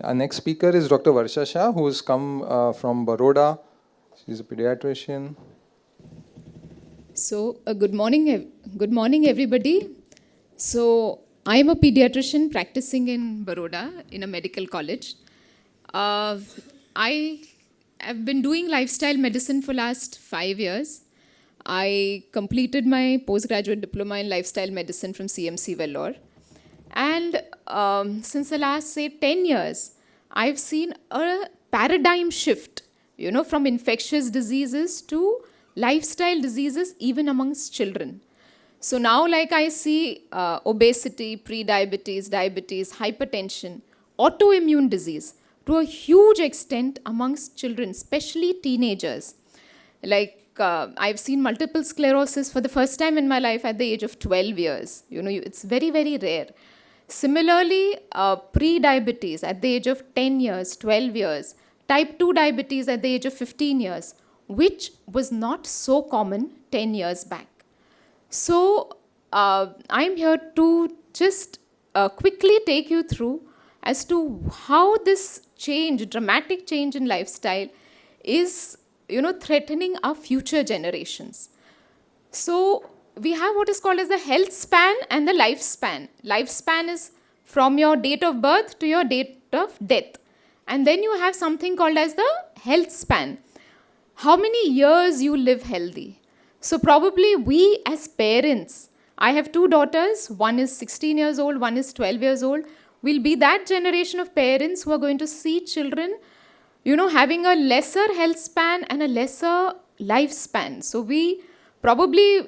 Our next speaker is Dr. Varsha Shah, who has come from Baroda. She's a pediatrician. So, good morning, everybody. So, I'm a pediatrician practicing in Baroda in a medical college. Uh, I have been doing lifestyle medicine for last 5 years. I completed my postgraduate diploma in lifestyle medicine from CMC Vellore. And since the last, say, 10 years, I've seen a paradigm shift, from infectious diseases to lifestyle diseases, even amongst children. So now, like I see obesity, pre-diabetes, diabetes, hypertension, autoimmune disease to a huge extent amongst children, especially teenagers. Like I've seen multiple sclerosis for the first time in my life at the age of 12 years. It's very, very rare. Similarly, pre-diabetes at the age of 10 years, 12 years, type 2 diabetes at the age of 15 years, which was not so common 10 years back. So, I'm here to just quickly take you through as to how this change, dramatic change in lifestyle, is threatening our future generations. So, we have what is called as the health span and the lifespan. Lifespan is from your date of birth to your date of death. And then you have something called as the health span. How many years you live healthy? So probably we as parents, I have two daughters, one is 16 years old, one is 12 years old, will be that generation of parents who are going to see children, having a lesser health span and a lesser lifespan. So we probably,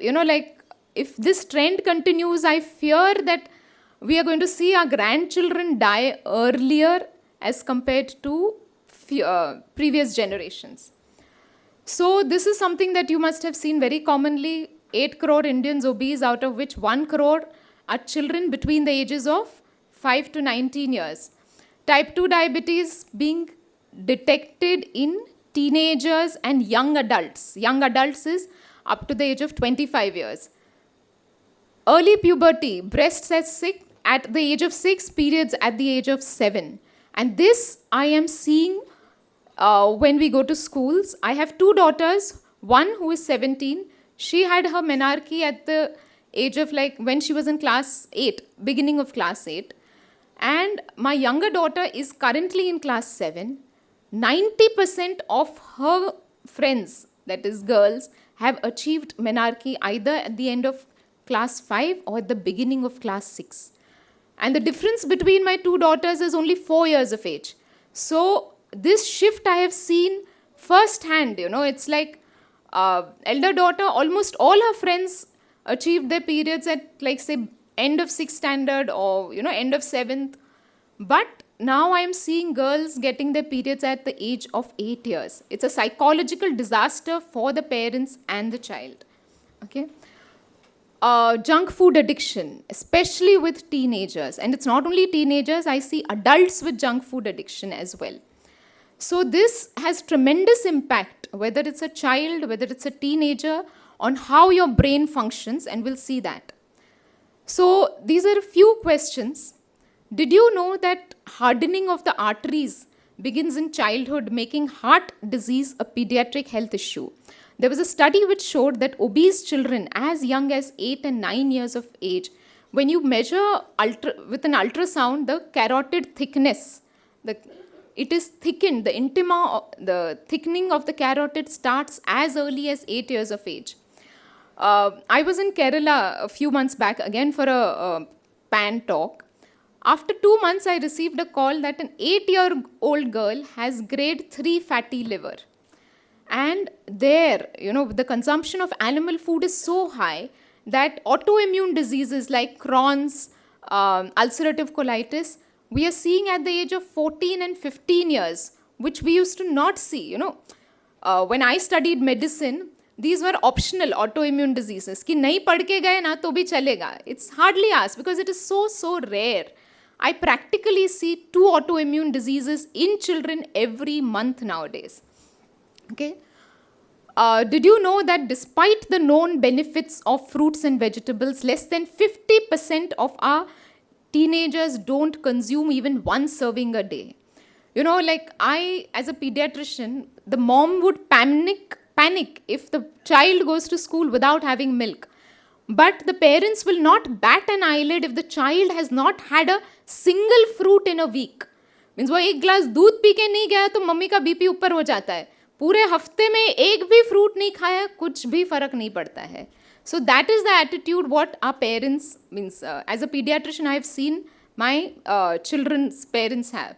if this trend continues, I fear that we are going to see our grandchildren die earlier as compared to previous generations. So this is something that you must have seen very commonly. 8 crore Indians obese, out of which 1 crore are children between the ages of 5 to 19 years. Type 2 diabetes being detected in teenagers and young adults. Young adults is up to the age of 25 years. Early puberty, breasts at the age of 6, periods at the age of 7. And this I am seeing when we go to schools. I have two daughters, one who is 17. She had her menarche at the age of when she was in class 8, beginning of class 8. And my younger daughter is currently in class 7. 90% of her friends, that is girls, have achieved menarche either at the end of class 5 or at the beginning of class 6. And the difference between my two daughters is only 4 years of age. So this shift I have seen firsthand. It's like elder daughter, almost all her friends achieved their periods at say end of 6th standard or end of 7th. But now I am seeing girls getting their periods at the age of 8 years. It's a psychological disaster for the parents and the child. Okay. Junk food addiction, especially with teenagers. And it's not only teenagers, I see adults with junk food addiction as well. So this has tremendous impact, whether it's a child, whether it's a teenager, on how your brain functions, and we'll see that. So these are a few questions. Did you know that hardening of the arteries begins in childhood, making heart disease a pediatric health issue? There was a study which showed that obese children as young as 8 and 9 years of age, when you measure with an ultrasound the carotid thickness, it is thickened. The thickening of the carotid starts as early as 8 years of age. I was in Kerala a few months back again for a PAN talk. After 2 months, I received a call that an 8-year-old girl has grade 3 fatty liver. And there, the consumption of animal food is so high that autoimmune diseases like Crohn's, ulcerative colitis, we are seeing at the age of 14 and 15 years, which we used to not see. When I studied medicine, these were optional autoimmune diseases. Ki nahi padh ke gaye na to bhi chalega. It's hardly asked because it is so rare. I practically see 2 autoimmune diseases in children every month nowadays. Okay. Did you know that despite the known benefits of fruits and vegetables, less than 50% of our teenagers don't consume even one serving a day? Like I, as a pediatrician, the mom would panic if the child goes to school without having milk. But the parents will not bat an eyelid if the child has not had a single fruit in a week. Means वो एक glass दूध P के नहीं गया तो mummy का BP ऊपर हो जाता है. पूरे हफ्ते में एक भी फ्रूट नहीं खाया, कुछ भी फर्क नहीं पड़ता है. So that is the attitude what our parents, means as a pediatrician I have seen my children's parents have.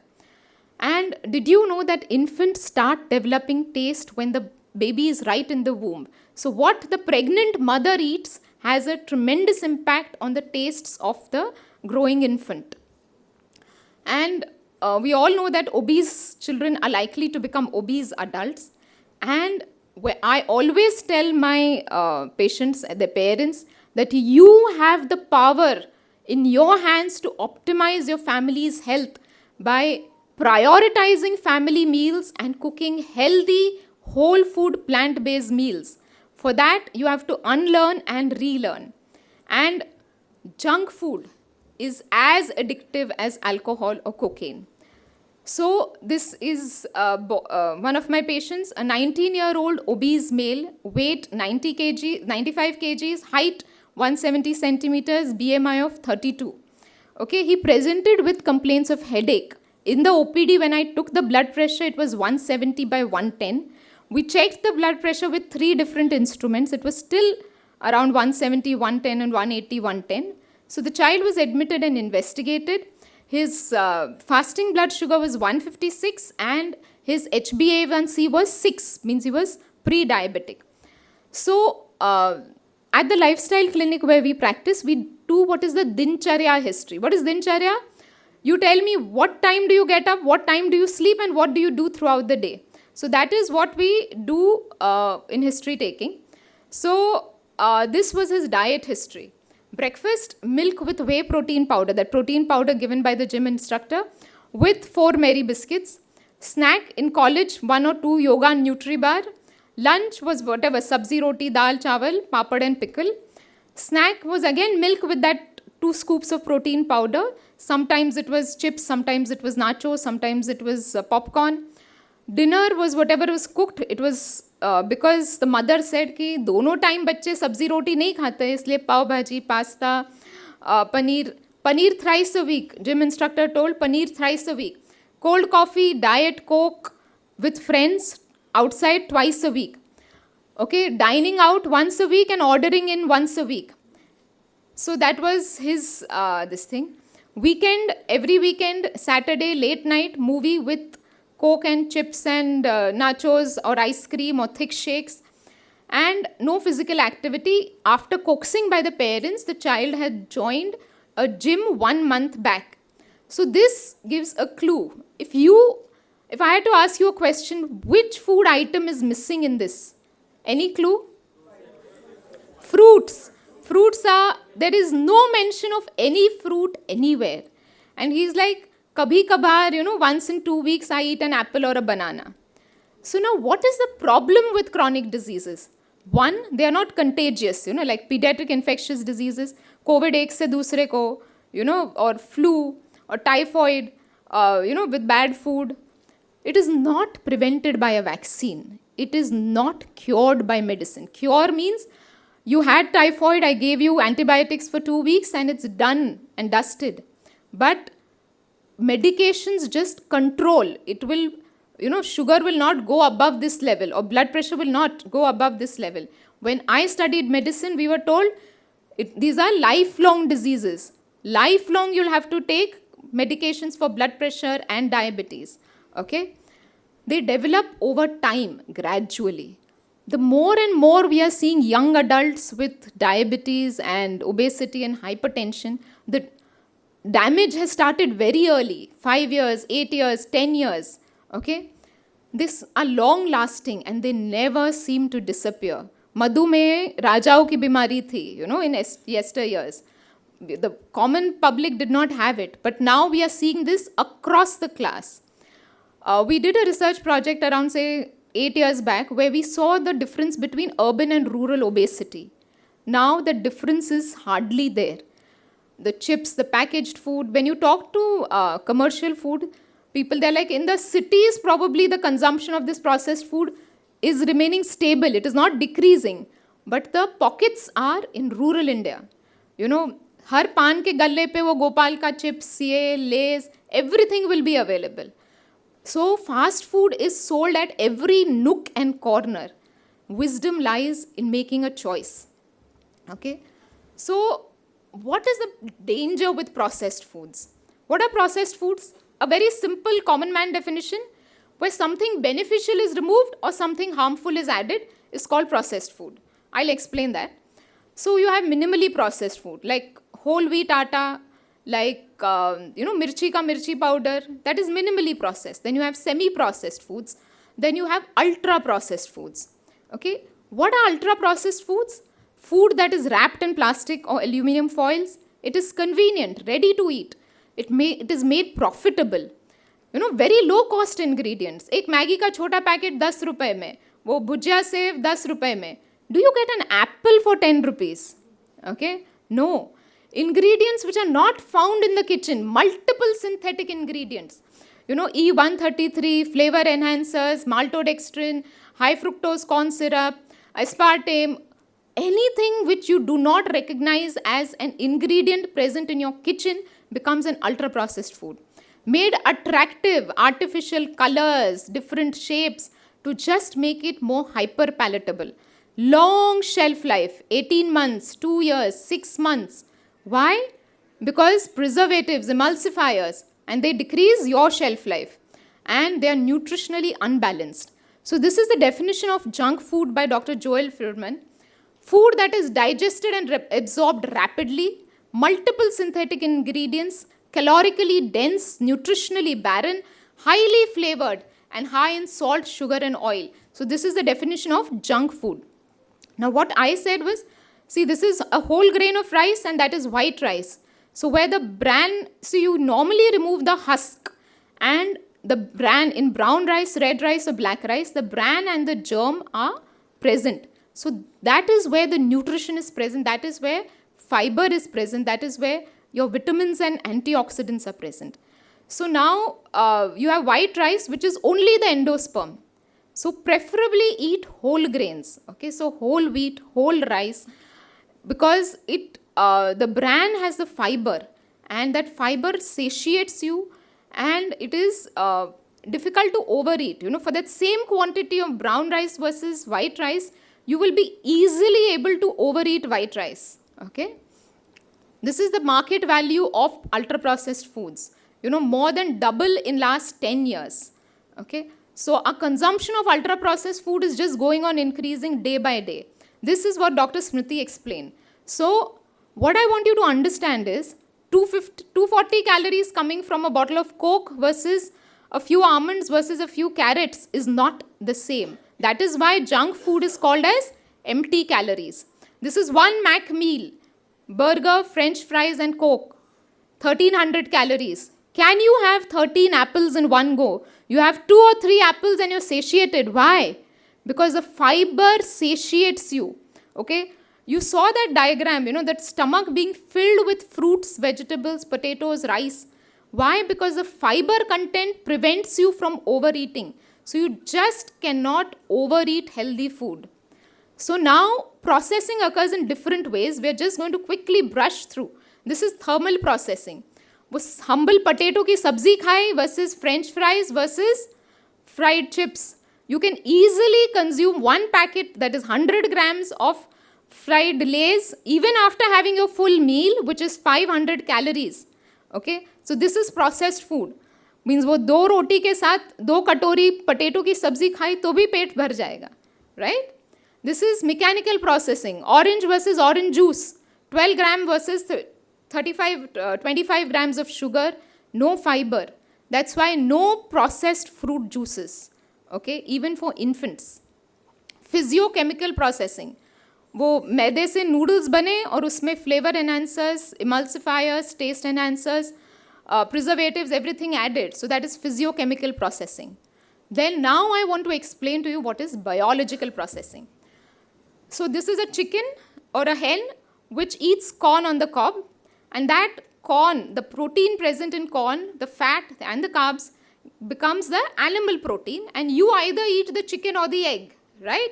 And did you know that infants start developing taste when the baby is right in the womb? So what the pregnant mother eats has a tremendous impact on the tastes of the growing infant. And we all know that obese children are likely to become obese adults. And I always tell my patients, their parents, that you have the power in your hands to optimize your family's health by prioritizing family meals and cooking healthy, whole food, plant-based meals. For that, you have to unlearn and relearn. And junk food is as addictive as alcohol or cocaine. So this is one of my patients, a 19-year-old obese male, weight 90 kg, 95 kgs, height 170 centimeters, BMI of 32. Okay, he presented with complaints of headache. In the OPD, when I took the blood pressure, it was 170 by 110. We checked the blood pressure with 3 different instruments. It was still around 170, 110 and 180, 110. So the child was admitted and investigated. His fasting blood sugar was 156 and his HbA1c was 6, means he was pre-diabetic. So at the lifestyle clinic where we practice, we do what is the Dincharya history. What is Dincharya? You tell me what time do you get up, what time do you sleep, and what do you do throughout the day. So that is what we do in history taking. So this was his diet history. Breakfast, milk with whey protein powder, that protein powder given by the gym instructor, with 4 Mary biscuits. Snack in college, 1 or 2 yoga and Nutri-bar. Lunch was whatever, sabzi, roti, dal, chawal, papad and pickle. Snack was again milk with that 2 scoops of protein powder. Sometimes it was chips, sometimes it was nachos, sometimes it was popcorn. Dinner was whatever was cooked. It was because the mother said कि दोनों time बच्चे सब्जी रोटी नहीं खाते, इसलिए पाव भाजी, pasta, paneer thrice a week. Gym instructor told paneer thrice a week. Cold coffee, diet coke with friends outside twice a week. Okay, dining out once a week and ordering in once a week. So that was his this thing. Weekend, every weekend, Saturday late night movie with Coke and chips and nachos or ice cream or thick shakes, and no physical activity. After coaxing by the parents, the child had joined a gym 1 month back. So this gives a clue. If I had to ask you a question, which food item is missing in this? Any clue? Fruits. There is no mention of any fruit anywhere. And he's like, kabhi kabhar, once in 2 weeks I eat an apple or a banana. So now what is the problem with chronic diseases? One, they are not contagious, like pediatric infectious diseases, COVID ek se dusre ko, or flu or typhoid, with bad food. It is not prevented by a vaccine. It is not cured by medicine. Cure means you had typhoid, I gave you antibiotics for 2 weeks and it's done and dusted. But medications just control. It will, sugar will not go above this level or blood pressure will not go above this level. When I studied medicine, we were told these are lifelong diseases. Lifelong you'll have to take medications for blood pressure and diabetes. Okay? They develop over time, gradually. The more and more we are seeing young adults with diabetes and obesity and hypertension, the damage has started very early, 5 years, 8 years, 10 years. Okay? These are long lasting and they never seem to disappear. Madhumeh Rajao ki bimari thi, in yesteryears. The common public did not have it, but now we are seeing this across the class. We did a research project around, say, 8 years back where we saw the difference between urban and rural obesity. Now the difference is hardly there. The chips, the packaged food, when you talk to commercial food, people, they're like, in the cities, probably the consumption of this processed food is remaining stable. It is not decreasing. But the pockets are in rural India. You know, हर पान के गल्ले पे वो गोपाल का chips, ये less, everything will be available. So fast food is sold at every nook and corner. Wisdom lies in making a choice. Okay? So what is the danger with processed foods? What are processed foods? A very simple common man definition, where something beneficial is removed or something harmful is added, is called processed food. I'll explain that. So you have minimally processed food, like whole wheat atta, like mirchi ka mirchi powder, that is minimally processed. Then you have semi-processed foods. Then you have ultra-processed foods. Okay, what are ultra-processed foods? Food that is wrapped in plastic or aluminum foils. It is convenient, ready to eat. It is made profitable. You know, very low cost ingredients. एक Maggi का छोटा packet 10 रुपए में, वो भुजिया save 10 रुपए में. Do you get an apple for 10 rupees? Okay, no. Ingredients which are not found in the kitchen, multiple synthetic ingredients. You know, E133, flavor enhancers, maltodextrin, high fructose corn syrup, aspartame, anything which you do not recognize as an ingredient present in your kitchen becomes an ultra processed food. Made attractive, artificial colors, different shapes to just make it more hyper palatable. Long shelf life, 18 months, 2 years, 6 months. Why? Because preservatives, emulsifiers, and they decrease your shelf life, and they are nutritionally unbalanced. So this is the definition of junk food by Dr. Joel Fuhrman. Food that is digested and absorbed rapidly, multiple synthetic ingredients, calorically dense, nutritionally barren, highly flavored, and high in salt, sugar, and oil. So this is the definition of junk food. Now what I said was, see, this is a whole grain of rice and that is white rice. So where the bran, so you normally remove the husk, and the bran in brown rice, red rice or black rice, the bran and the germ are present. So that is where the nutrition is present, that is where fiber is present, that is where your vitamins and antioxidants are present. So now you have white rice, which is only the endosperm. So preferably eat whole grains, okay? So whole wheat, whole rice, because it the bran has the fiber, and that fiber satiates you, and it is difficult to overeat. You know, for that same quantity of brown rice versus white rice, you will be easily able to overeat white rice, okay? This is the market value of ultra processed foods, you know, more than double in last 10 years, okay? So our consumption of ultra processed food is just going on increasing day by day. This is what Dr. Smriti explained. So what I want you to understand is 240 calories coming from a bottle of Coke versus a few almonds versus a few carrots is not the same. That is why junk food is called as empty calories. This is one Mac meal, burger, French fries and Coke, 1300 calories. Can you have 13 apples in one go? You have 2 or 3 apples and you're satiated. Why? Because the fiber satiates you. Okay? You saw that diagram, you know, that stomach being filled with fruits, vegetables, potatoes, rice. Why? Because the fiber content prevents you from overeating. So you just cannot overeat healthy food. So now processing occurs in different ways. We are just going to quickly brush through. This is thermal processing. वो humble potato की सब्जी खाए versus French fries versus fried chips. You can easily consume one packet, that is 100 grams of fried Lays, even after having your full meal, which is 500 calories. Okay, so this is processed food. Means वो 2 रोटी के साथ 2 कटोरी potato की सब्जी खाए तो भी पेट भर जाएगा, right? This is mechanical processing. Orange versus orange juice, 12 gram versus 25 grams of sugar, no fiber. That's why no processed fruit juices, okay, even for infants. Physiochemical processing. वो मैदे से noodles बने और उसमें flavor enhancers, emulsifiers, taste enhancers, preservatives, everything added. So that is physiochemical processing. Then now I want to explain to you what is biological processing. So this is a chicken or a hen which eats corn on the cob, and that corn, the protein present in corn, the fat and the carbs becomes the animal protein, and you either eat the chicken or the egg, right?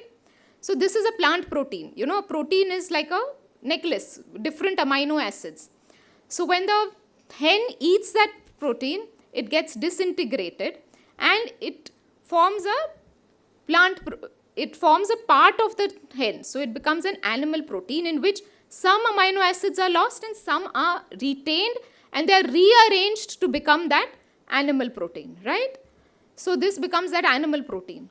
So this is a plant protein. You know, protein is like a necklace, different amino acids. So when the hen eats that protein, it gets disintegrated and it forms a it forms a part of the hen. So it becomes an animal protein in which some amino acids are lost and some are retained, and they are rearranged to become that animal protein, right? So this becomes that animal protein.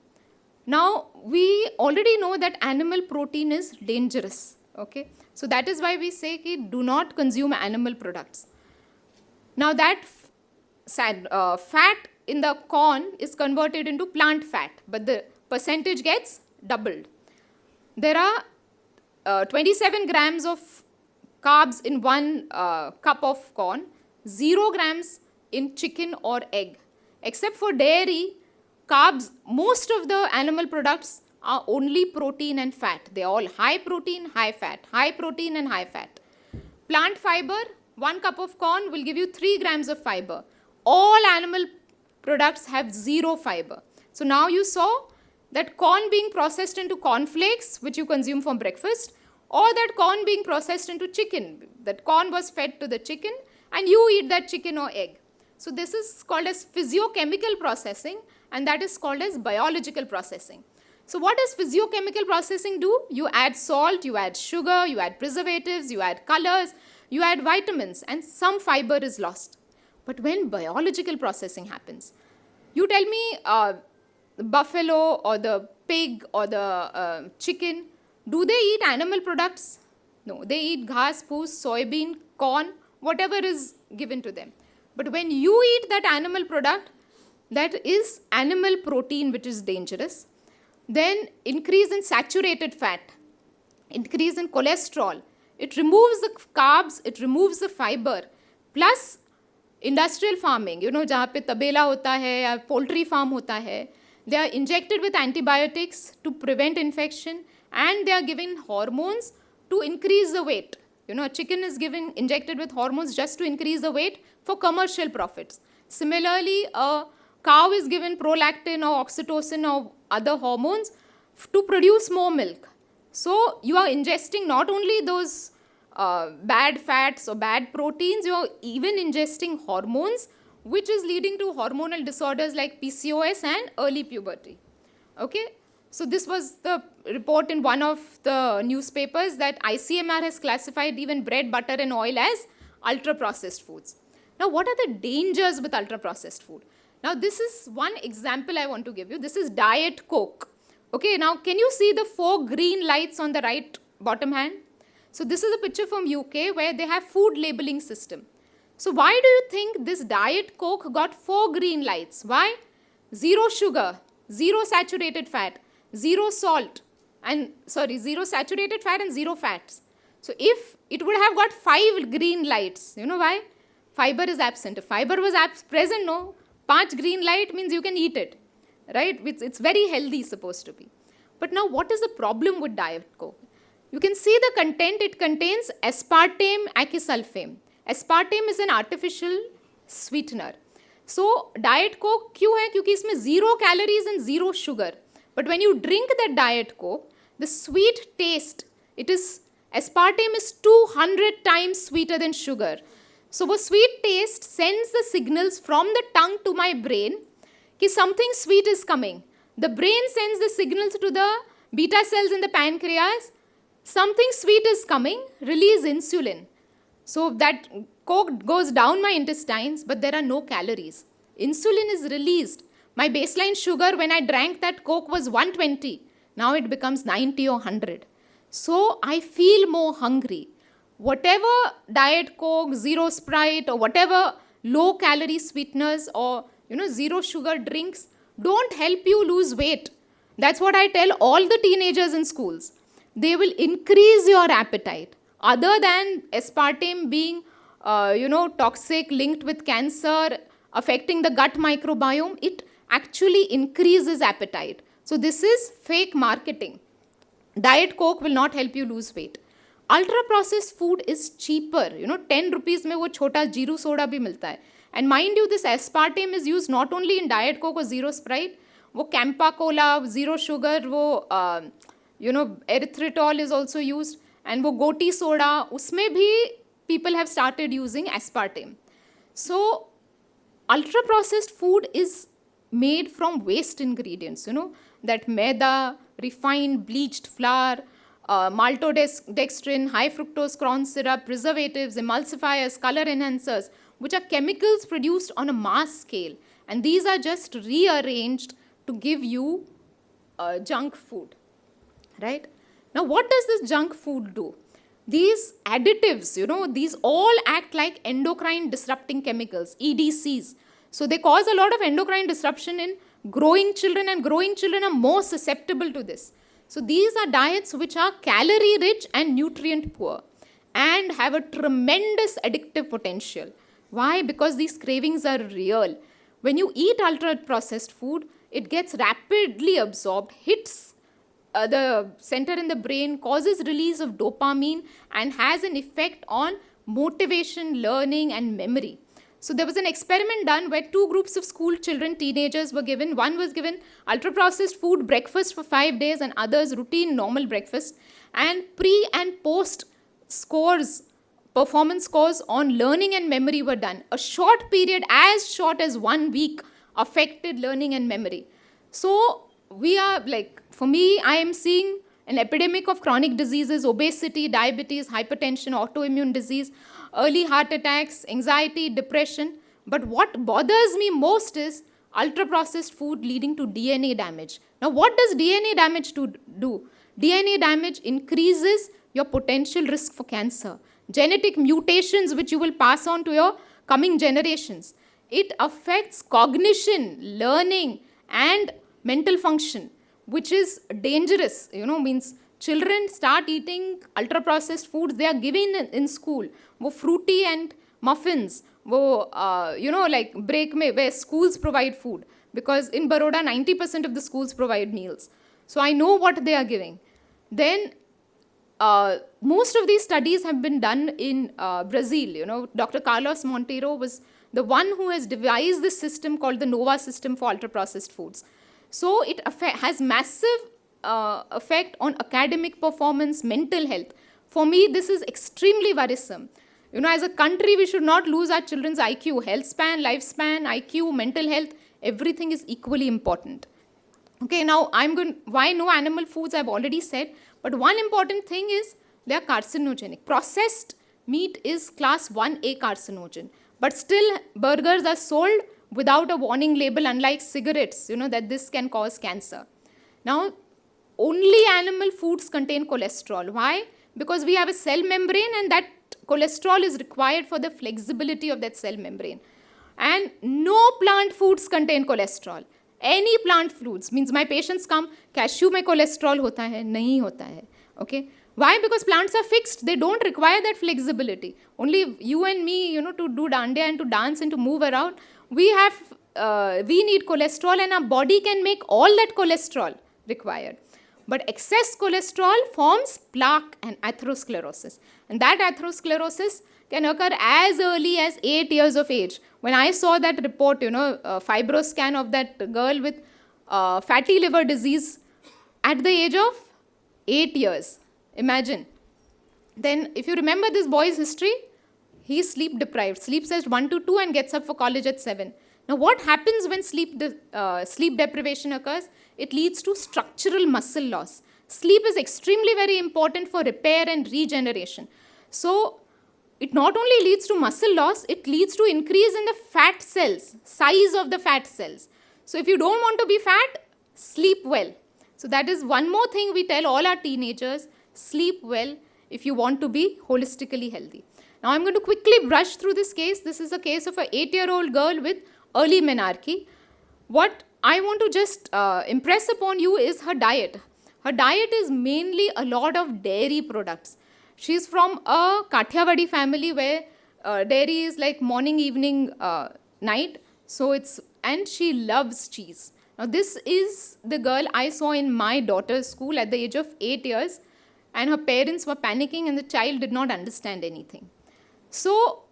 Now, we already know that animal protein is dangerous, okay? So that is why we say ki do not consume animal products. Now that fat in the corn is converted into plant fat, but the percentage gets doubled. There are 27 grams of carbs in one cup of corn, 0 grams in chicken or egg. Except for dairy, carbs, most of the animal products are only protein and fat. They are all high protein, high fat, high protein and high fat. Plant fiber, 1 cup of corn will give you 3 grams of fiber. All animal products have 0 fiber. So now you saw that corn being processed into cornflakes, which you consume for breakfast, or that corn being processed into chicken. That corn was fed to the chicken and you eat that chicken or egg. So this is called as physiochemical processing, and that is called as biological processing. So what does physiochemical processing do? You add salt, you add sugar, you add preservatives, you add colors, you add vitamins, and some fiber is lost. But when biological processing happens, you tell me the buffalo or the pig or the chicken, do they eat animal products? No, they eat ghas, poos, soybean, corn, whatever is given to them. But when you eat that animal product, that is animal protein, which is dangerous, then increase in saturated fat, increase in cholesterol, it removes the carbs, it removes the fiber, plus industrial farming, you know, जहाँ पे तबेला होता है या poultry farm होता है, they are injected with antibiotics to prevent infection, and they are given hormones to increase the weight. You know, a chicken is injected with hormones just to increase the weight for commercial profits. Similarly, a cow is given prolactin or oxytocin or other hormones to produce more milk. So you are ingesting not only those bad fats or bad proteins, you are even ingesting hormones, which is leading to hormonal disorders like PCOS and early puberty. Okay? So this was the report in one of the newspapers that ICMR has classified even bread, butter and oil as ultra-processed foods. Now, what are the dangers with ultra-processed food? Now, this is one example I want to give you. This is Diet Coke. Okay, now can you see the 4 green lights on the right bottom hand? So this is a picture from UK where they have food labeling system. So why do you think this Diet Coke got 4 green lights? Why? 0 sugar, 0 saturated fat, 0 salt, and 0 saturated fat and 0 fats. So if it would have got 5 green lights, you know why? Fiber is absent. If fiber was present, no, 5 green light means you can eat it, right? It's very healthy supposed to be. But now what is the problem with Diet Coke? You can see the content. It contains aspartame acesulfame. Aspartame is an artificial sweetener. So Diet Coke क्यों है? क्योंकि इसमें 0 calories and 0 sugar. But when you drink that Diet Coke, the sweet taste, aspartame is 200 times sweeter than sugar. So वो sweet taste sends the signals from the tongue to my brain कि something sweet is coming. The brain sends the signals to the beta cells in the pancreas. Something sweet is coming, release insulin. So that Coke goes down my intestines, but there are no calories. Insulin is released. My baseline sugar when I drank that Coke was 120. Now it becomes 90 or 100. So I feel more hungry. Whatever Diet Coke, Zero Sprite or whatever low calorie sweeteners or 0 sugar drinks don't help you lose weight. That's what I tell all the teenagers in schools. They will increase your appetite. Other than aspartame being toxic, linked with cancer, affecting the gut microbiome, it actually increases appetite. So this is fake marketing. Diet Coke will not help you lose weight. Ultra processed food is cheaper. 10 rupees में वो छोटा Giroud soda भी मिलता है. And mind you, this aspartame is used not only in Diet Coke or Zero Sprite, वो Campa Cola, Zero Sugar, वो erythritol is also used, and वो Goti soda, उसमें भी people have started using aspartame. So ultra processed food is made from waste ingredients, that maida, refined bleached flour, maltodextrin, high fructose corn syrup, preservatives, emulsifiers, color enhancers, which are chemicals produced on a mass scale. And these are just rearranged to give you junk food, right? Now, what does this junk food do? These additives, these all act like endocrine disrupting chemicals, EDCs. So they cause a lot of endocrine disruption in growing children, and growing children are more susceptible to this. So these are diets which are calorie rich and nutrient poor and have a tremendous addictive potential. Why? Because these cravings are real. When you eat ultra processed food, it gets rapidly absorbed, hits the center in the brain, causes release of dopamine, and has an effect on motivation, learning, and memory. So there was an experiment done where two groups of school children, teenagers, were given. One was given ultra-processed food breakfast for 5 days, and others routine normal breakfast. And pre and post scores, performance scores on learning and memory were done. A short period, as short as 1 week, affected learning and memory. So we are for me, I am seeing an epidemic of chronic diseases, obesity, diabetes, hypertension, autoimmune disease, early heart attacks, anxiety, depression. But what bothers me most is ultra-processed food leading to DNA damage. Now, what does DNA damage do? DNA damage increases your potential risk for cancer, genetic mutations which you will pass on to your coming generations. It affects cognition, learning, and mental function, which is dangerous, means children start eating ultra-processed foods they are given in school. वो fruity and muffins, वो, break में, where schools provide food. Because in Baroda, 90% of the schools provide meals. So I know what they are giving. Then most of these studies have been done in Brazil. Dr. Carlos Monteiro was the one who has devised this system called the NOVA system for ultra-processed foods. So it has massive effect on academic performance, mental health. For me, this is extremely worrisome. As a country, we should not lose our children's IQ. Health span, lifespan, IQ, mental health, everything is equally important. Okay, now why no animal foods, I've already said. But one important thing is they are carcinogenic. Processed meat is class 1A carcinogen. But still, burgers are sold without a warning label, unlike cigarettes, that this can cause cancer. Now, only animal foods contain cholesterol. Why? Because we have a cell membrane, and that cholesterol is required for the flexibility of that cell membrane. And no plant foods contain cholesterol. Any plant foods, means my patients come, cashew mein cholesterol hota hai, nahi hota hai. Okay? Why? Because plants are fixed. They don't require that flexibility. Only you and me, to do dandiya and to dance and to move around, we need cholesterol, and our body can make all that cholesterol required. But excess cholesterol forms plaque and atherosclerosis. And that atherosclerosis can occur as early as 8 years of age. When I saw that report, fibroscan of that girl with fatty liver disease at the age of 8 years. Imagine. Then, if you remember this boy's history, he is sleep deprived. Sleeps at 1 to 2 and gets up for college at 7. Now, what happens when sleep deprivation occurs? It leads to structural muscle loss. Sleep is extremely very important for repair and regeneration. So, it not only leads to muscle loss, it leads to increase in the fat cells, size of the fat cells. So, if you don't want to be fat, sleep well. So, that is one more thing we tell all our teenagers, sleep well if you want to be holistically healthy. Now, I'm going to quickly brush through this case. This is a case of an 8-year-old girl with early menarche. What I want to just impress upon you is her diet. Her diet is mainly a lot of dairy products. She's from a Kathiawadi family where dairy is like morning, evening, night. And she loves cheese. Now, this is the girl I saw in my daughter's school at the age of 8 years. And her parents were panicking and the child did not understand anything. So,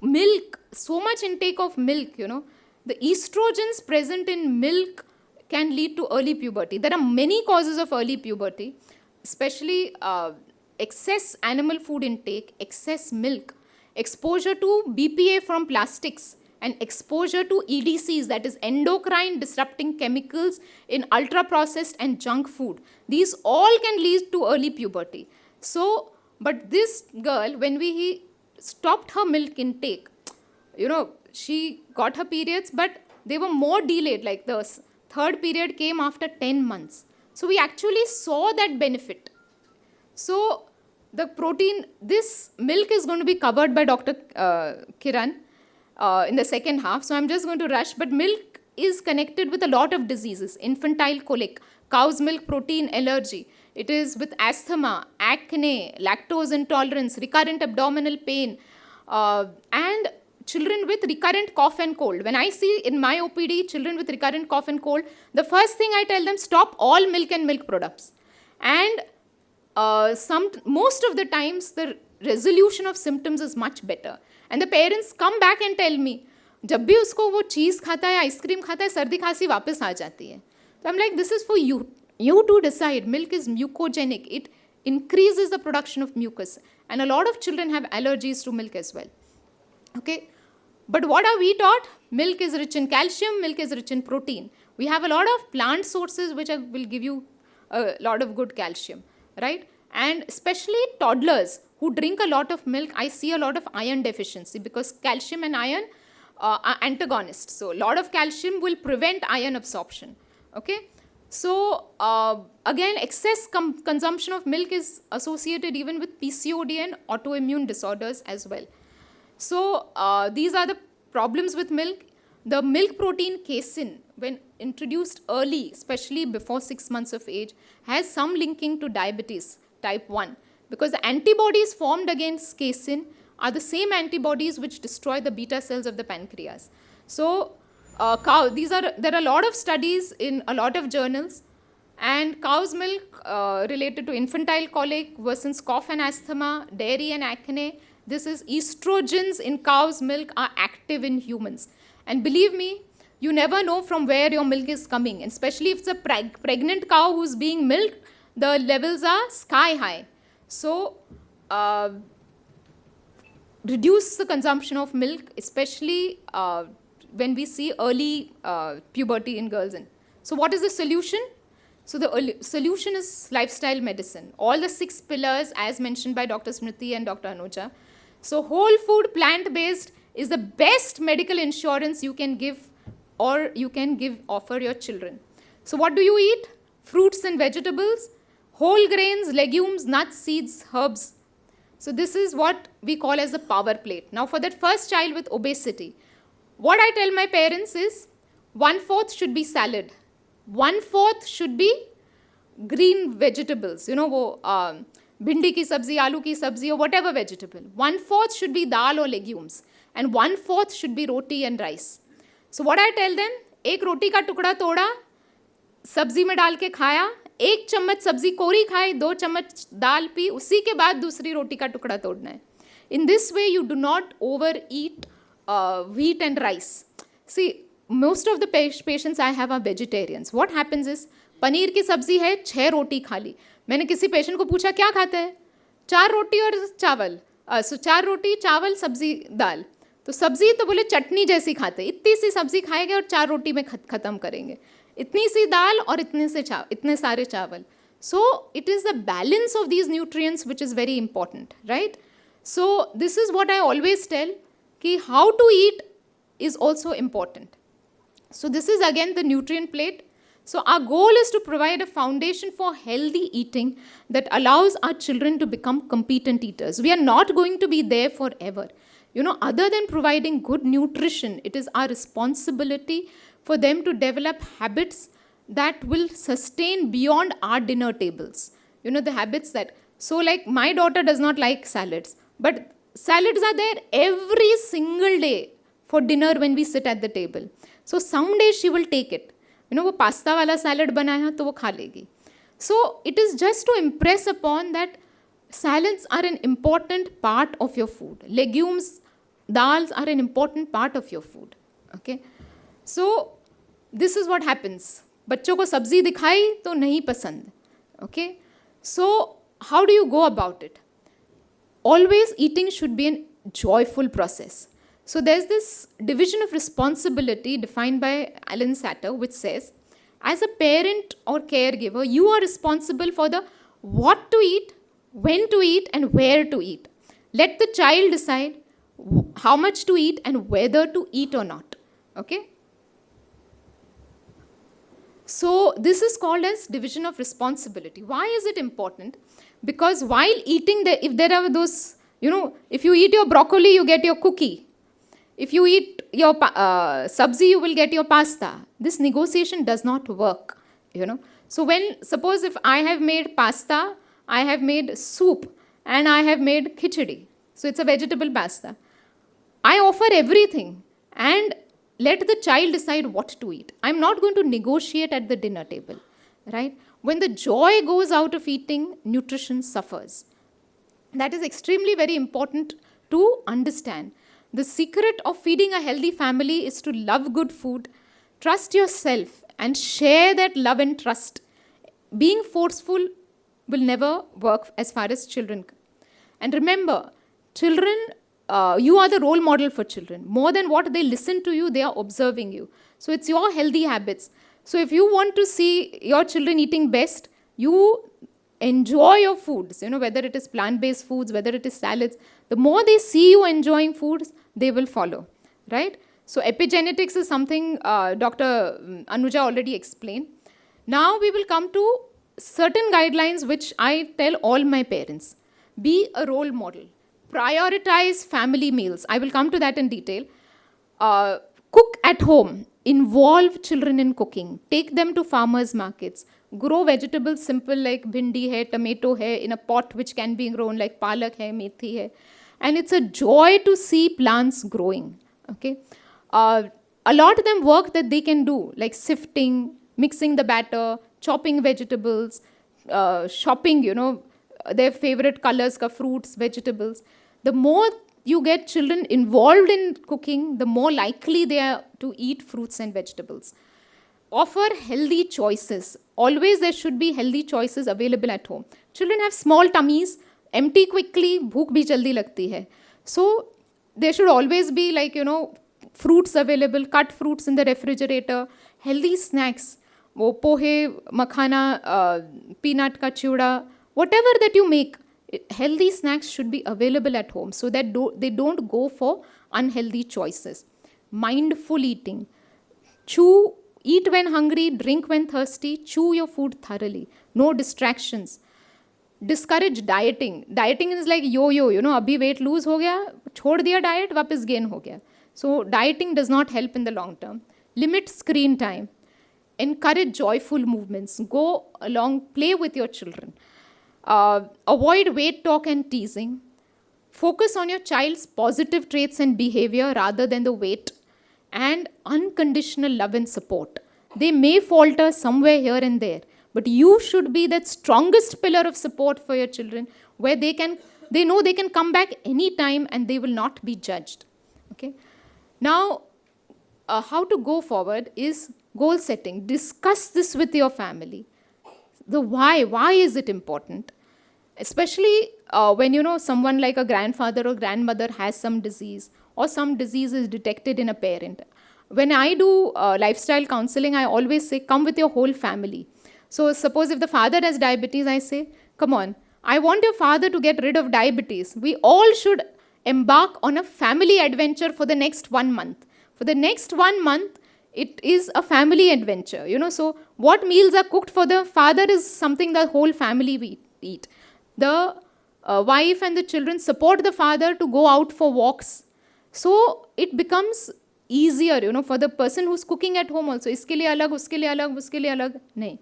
milk, so much intake of milk, the estrogens present in milk can lead to early puberty. There are many causes of early puberty, especially excess animal food intake, excess milk, exposure to BPA from plastics, and exposure to EDCs, that is endocrine disrupting chemicals in ultra processed and junk food. These all can lead to early puberty. So, but this girl, when we stopped her milk intake, she got her periods, but they were more delayed. Like the third period came after 10 months. So we actually saw that benefit. So the protein, this milk is going to be covered by Dr. Kiran in the second half. So I'm just going to rush. But milk is connected with a lot of diseases. Infantile colic, cow's milk protein allergy. It is with asthma, acne, lactose intolerance, recurrent abdominal pain, and children with recurrent cough and cold. When I see in my OPD children with recurrent cough and cold, the first thing I tell them, stop all milk and milk products. And most of the times the resolution of symptoms is much better. And the parents come back and tell me, जब भी उसको वो चीज़ खाता है, ice cream खाता है, सर्दी खांसी वापस आ जाती है. So I'm like, this is for you. You to decide. Milk is mucogenic. It increases the production of mucus. And a lot of children have allergies to milk as well. Okay. But what are we taught? Milk is rich in calcium. Milk is rich in protein. We have a lot of plant sources which will give you a lot of good calcium. Right? And especially toddlers who drink a lot of milk, I see a lot of iron deficiency because calcium and iron are antagonists. So a lot of calcium will prevent iron absorption. Okay. So again, excess consumption of milk is associated even with PCOD and autoimmune disorders as well. So these are the problems with milk. The milk protein casein, when introduced early, especially before 6 months of age, has some linking to diabetes type 1 because the antibodies formed against casein are the same antibodies which destroy the beta cells of the pancreas. So there are a lot of studies in a lot of journals, and cow's milk related to infantile colic versus cough and asthma, dairy and acne. This is estrogens in cow's milk are active in humans. And believe me, you never know from where your milk is coming. And especially if it's a pregnant cow who's being milked, the levels are sky high. So reduce the consumption of milk, especially when we see early puberty in girls. So what is the solution? So the solution is lifestyle medicine. All the 6 pillars as mentioned by Dr. Smriti and Dr. Anuja. So whole food, plant-based is the best medical insurance you can give or you can offer your children. So what do you eat? Fruits and vegetables, whole grains, legumes, nuts, seeds, herbs. So this is what we call as the power plate. Now for that first child with obesity, what I tell my parents is 1/4 should be salad. 1/4 should be green vegetables. Bhindi ki sabzi, aloo ki sabzi, or whatever vegetable. 1/4 should be dal or legumes. And 1/4 should be roti and rice. So what I tell them, एक रोटी का टुकड़ा तोड़ा, सब्जी में डाल के खाया, 1 चम्मच सब्जी कोरी खाई, 2 चम्मच दाल पी, उसी के बाद दूसरी रोटी का टुकड़ा तोड़ना है. In this way, you do not overeat wheat and rice. See, most of the patients I have are vegetarians. What happens is, paneer की सब्जी है, 6 रोटी खा ली. मैंने किसी पेशेंट को पूछा क्या खाता है, 4 रोटी और चावल. 4 रोटी, चावल, सब्जी, दाल. तो सब्जी तो बोले चटनी जैसी खाते, इतनी सी सब्जी खाएंगे और 4 रोटी में खत्म करेंगे, इतनी सी दाल और इतने सारे चावल. So it is the balance of these nutrients which is very important, right? So this is what I always tell, कि how to eat is also important. So this is again the nutrient plate. So our goal is to provide a foundation for healthy eating that allows our children to become competent eaters. We are not going to be there forever. Other than providing good nutrition, it is our responsibility for them to develop habits that will sustain beyond our dinner tables. The habits that, so like my daughter does not like salads, but salads are there every single day for dinner when we sit at the table. So someday she will take it. वो pasta वाला salad बनाया तो वो खा लेगी. So it is just to impress upon that salads are an important part of your food. Legumes, dals are an important part of your food. Okay, so this is what happens. बच्चों को सब्जी दिखाई तो नहीं पसंद. Okay, so how do you go about it? Always eating should be a joyful process. So there's this division of responsibility defined by Alan Satter, which says, as a parent or caregiver, you are responsible for the what to eat, when to eat, and where to eat. Let the child decide how much to eat and whether to eat or not. Okay? So this is called as division of responsibility. Why is it important? Because while eating, if there are those, if you eat your broccoli, you get your cookie. If you eat your sabzi, you will get your pasta. This negotiation does not work, So suppose if I have made pasta, I have made soup, and I have made khichdi. So it's a vegetable pasta. I offer everything and let the child decide what to eat. I'm not going to negotiate at the dinner table, right? When the joy goes out of eating, nutrition suffers. That is extremely very important to understand. The secret of feeding a healthy family is to love good food, trust yourself, and share that love and trust. Being forceful will never work as far as children. And remember, children, you are the role model for children. More than what they listen to you, they are observing you. So it's your healthy habits. So if you want to see your children eating best, you enjoy your foods, whether it is plant-based foods, whether it is salads. The more they see you enjoying foods, they will follow, right? So epigenetics is something Dr. Anuja already explained. Now we will come to certain guidelines which I tell all my parents. Be a role model. Prioritize family meals. I will come to that in detail. Cook at home. Involve children in cooking. Take them to farmers' markets. Grow vegetables simple like bhindi hai, tomato hai, in a pot which can be grown like palak hai, methi hai. And it's a joy to see plants growing. Okay. A lot of them work that they can do, like sifting, mixing the batter, chopping vegetables, shopping, their favorite colors, ka fruits, vegetables. The more you get children involved in cooking, the more likely they are to eat fruits and vegetables. Offer healthy choices. Always there should be healthy choices available at home. Children have small tummies, empty quickly, bhook bhi jaldi lagti hai. So there should always be fruits available, cut fruits in the refrigerator, healthy snacks, pohe, makhana, peanut ka chuda, whatever that you make, healthy snacks should be available at home so that they don't go for unhealthy choices. Mindful eating. Eat when hungry, drink when thirsty, chew your food thoroughly. No distractions. Discourage dieting. Dieting is like yo-yo, abhi weight lose ho gaya, chhod diya diet, वापस gain ho gaya. So dieting does not help in the long term. Limit screen time. Encourage joyful movements. Go along, play with your children. Avoid weight talk and teasing. Focus on your child's positive traits and behavior rather than the weight. And unconditional love and support. They may falter somewhere here and there, but you should be that strongest pillar of support for your children where they know they can come back anytime and they will not be judged. Okay. Now, how to go forward is goal setting. Discuss this with your family. The why. Why is it important? Especially when, someone like a grandfather or grandmother has some disease or some disease is detected in a parent. When I do lifestyle counseling, I always say, come with your whole family. So suppose if the father has diabetes, I say, come on, I want your father to get rid of diabetes. We all should embark on a family adventure for the next 1 month. For the next 1 month, it is a family adventure. So what meals are cooked for the father is something the whole family we eat. The wife and the children support the father to go out for walks. So it becomes easier, for the person who's cooking at home also. Iske liye alag, uske liye alag, uske liye alag. Nahin.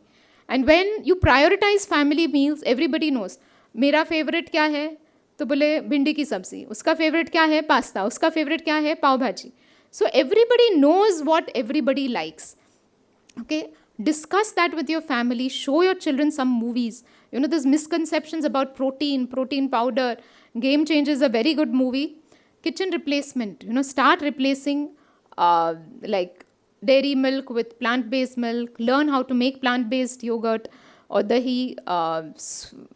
And when you prioritize family meals, everybody knows. Mera favorite kya hai? तो बोले भिंडी की सब्जी. उसका favorite क्या है? Pasta. उसका favorite क्या है? पाव भाजी. So everybody knows what everybody likes. Okay? Discuss that with your family. Show your children some movies. There's misconceptions about protein powder. Game Changer is a very good movie. kitchen replacement, start replacing like dairy milk with plant-based milk, learn how to make plant-based yogurt or dahi,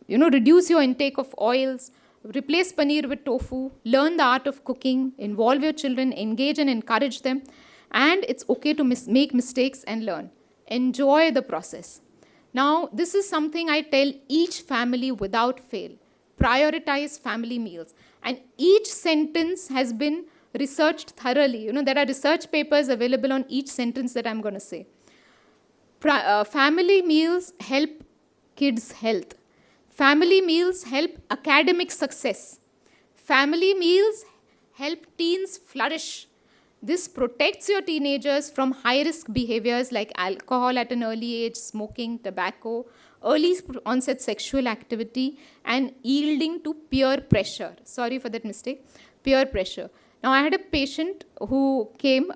reduce your intake of oils, replace paneer with tofu, learn the art of cooking, involve your children, engage and encourage them, and it's okay to make mistakes and learn. Enjoy the process. Now, this is something I tell each family without fail. Prioritize family meals. And each sentence has been researched thoroughly. There are research papers available on each sentence that I'm going to say. Family meals help kids' health. Family meals help academic success. Family meals help teens flourish. This protects your teenagers from high-risk behaviors like alcohol at an early age, smoking, tobacco, early onset sexual activity, and yielding to peer pressure. Sorry for that mistake. Peer pressure. Now, I had a parent who came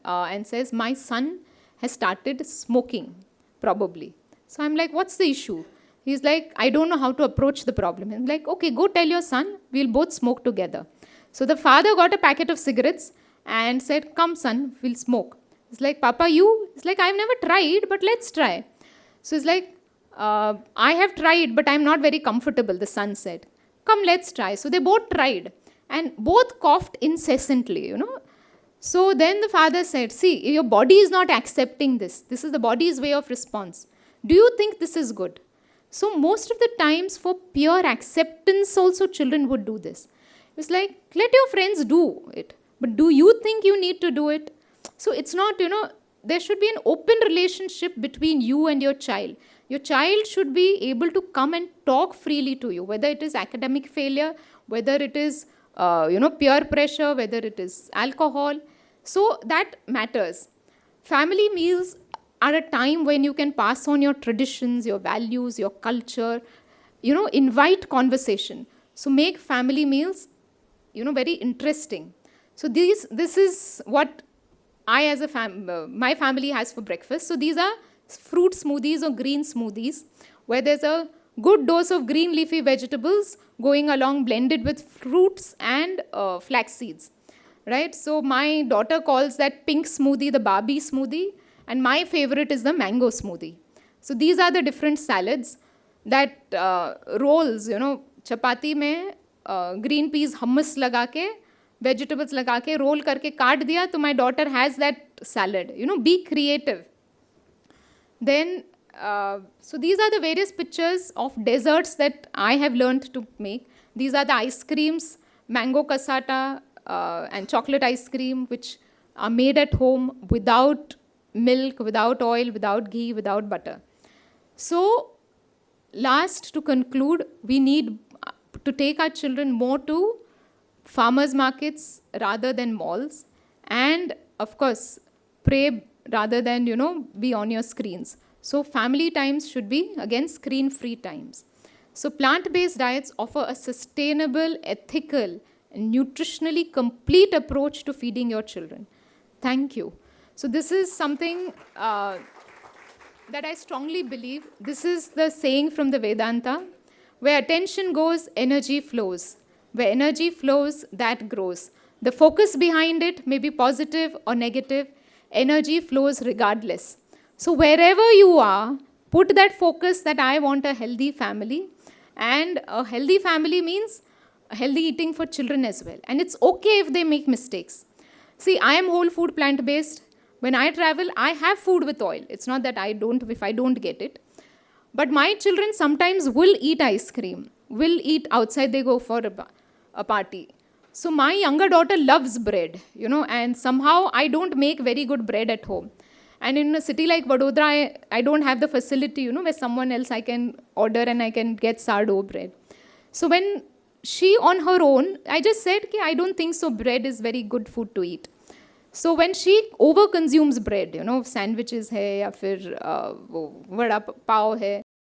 and says, my son has started smoking, probably. So I'm like, what's the issue? He's like, I don't know how to approach the problem. I'm like, okay, go tell your son, we'll both smoke together. So the father got a packet of cigarettes and said, come son, we'll smoke. He's like, Papa, you? He's like, I've never tried, but let's try. So he's like, I have tried, but I'm not very comfortable, the son said. Come, let's try. So they both tried and both coughed incessantly, So then the father said, see, your body is not accepting this. This is the body's way of response. Do you think this is good? So most of the times for pure acceptance also children would do this. It's like, let your friends do it. But do you think you need to do it? So it's not, there should be an open relationship between you and your child. Your child should be able to come and talk freely to you, whether it is academic failure, whether it is, peer pressure, whether it is alcohol. So that matters. Family meals are a time when you can pass on your traditions, your values, your culture, invite conversation. So make family meals, very interesting. So this is what I as my family has for breakfast. So these are fruit smoothies or green smoothies where there's a good dose of green leafy vegetables going along blended with fruits and flax seeds, right? So my daughter calls that pink smoothie the Barbie smoothie, and my favorite is the mango smoothie. So these are the different salads that rolls, chapati mein green peas hummus laga ke, vegetables लगा के role करके काट दिया तो my daughter has that salad. Be creative. Then, so these are the various pictures of desserts that I have learned to make. These are the ice creams, mango cassata and chocolate ice cream, which are made at home without milk, without oil, without ghee, without butter. So, last to conclude, we need to take our children more to farmers markets rather than malls, and of course pray rather than be on your screens. So family times should be again screen free times. So plant-based diets offer a sustainable, ethical and nutritionally complete approach to feeding your children. Thank you. So this is something that I strongly believe. This is the saying from the Vedanta, where attention goes, energy flows. Where energy flows, that grows. The focus behind it may be positive or negative. Energy flows regardless. So wherever you are, put that focus that I want a healthy family. And a healthy family means healthy eating for children as well. And it's okay if they make mistakes. See, I am whole food plant-based. When I travel, I have food with oil. It's not that if I don't get it. But my children sometimes will eat ice cream, will eat outside, they go for a party. So my younger daughter loves bread, and somehow I don't make very good bread at home. And in a city like Vadodara, I don't have the facility, where someone else I can order and I can get sourdough bread. So when she on her own, I just said, I don't think so bread is very good food to eat. So when she over consumes bread, sandwiches hai ya fir vada pav hai,